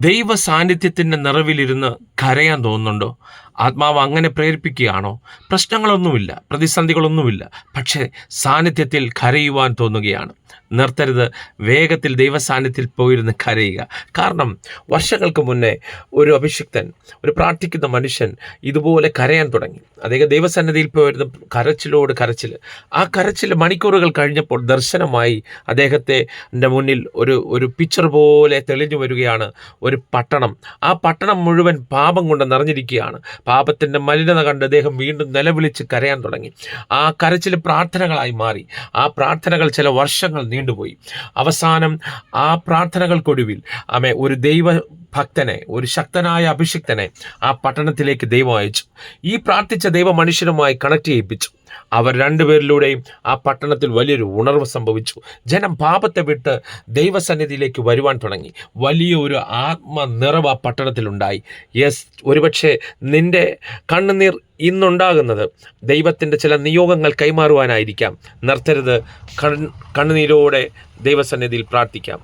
ദൈവ സാന്നിധ്യത്തിൻ്റെ നിറവിലിരുന്ന് കരയാൻ തോന്നുന്നുണ്ടോ? ആത്മാവ് അങ്ങനെ പ്രേരിപ്പിക്കുകയാണോ? പ്രശ്നങ്ങളൊന്നുമില്ല, പ്രതിസന്ധികളൊന്നുമില്ല, പക്ഷേ സാന്നിധ്യത്തിൽ കരയുവാൻ തോന്നുകയാണ്. നിർത്തരുത്, വേഗത്തിൽ ദൈവസാന്നിധ്യത്തിൽ പോയിരുന്ന് കരയുക. കാരണം വർഷങ്ങൾക്ക് മുന്നേ ഒരു അഭിഷിക്തൻ, ഒരു പ്രാർത്ഥിക്കുന്ന മനുഷ്യൻ ഇതുപോലെ കരയാൻ തുടങ്ങി. അദ്ദേഹം ദൈവസന്നിധിയിൽ പോയിരുന്ന കരച്ചിലോട് കരച്ചിൽ. ആ കരച്ചിൽ മണിക്കൂറുകൾ കഴിഞ്ഞപ്പോൾ ദർശനമായി അദ്ദേഹത്തിൻ്റെ മുന്നിൽ ഒരു പിക്ചർ പോലെ തെളിഞ്ഞു വരികയാണ്. ഒരു പട്ടണം, ആ പട്ടണം മുഴുവൻ പാപം കൊണ്ട് നിറഞ്ഞിരിക്കുകയാണ്. പാപത്തിൻ്റെ മലിനത കണ്ട് അദ്ദേഹം വീണ്ടും നിലവിളിച്ച് കരയാൻ തുടങ്ങി. ആ കരച്ചിൽ പ്രാർത്ഥനകളായി മാറി. ആ പ്രാർത്ഥനകൾ ചില വർഷങ്ങൾ നീണ്ടുപോയി. അവസാനം ആ പ്രാർത്ഥനകൾക്കൊടുവിൽ ഒരു ഭക്തനെ, ഒരു ശക്തനായ അഭിഷിക്തനെ ആ പട്ടണത്തിലേക്ക് ദൈവം അയച്ചു. ഈ പ്രാർത്ഥിച്ച ദൈവ മനുഷ്യനുമായി കണക്ട് ചെയ്യിപ്പിച്ചു. അവർ രണ്ടുപേരിലൂടെയും ആ പട്ടണത്തിൽ വലിയൊരു ഉണർവ് സംഭവിച്ചു. ജനം പാപത്തെ വിട്ട് ദൈവസന്നിധിയിലേക്ക് വരുവാൻ തുടങ്ങി. വലിയൊരു ആത്മനിറവ് ആ പട്ടണത്തിലുണ്ടായി. ഒരുപക്ഷെ നിന്റെ കണ്ണുനീർ ഇന്നുണ്ടാകുന്നത് ദൈവത്തിൻ്റെ ചില നിയോഗങ്ങൾ കൈമാറുവാനായിരിക്കാം. നിർത്തരുത്, കണ്ണുനീരോടെ ദൈവസന്നിധിയിൽ പ്രാർത്ഥിക്കാം.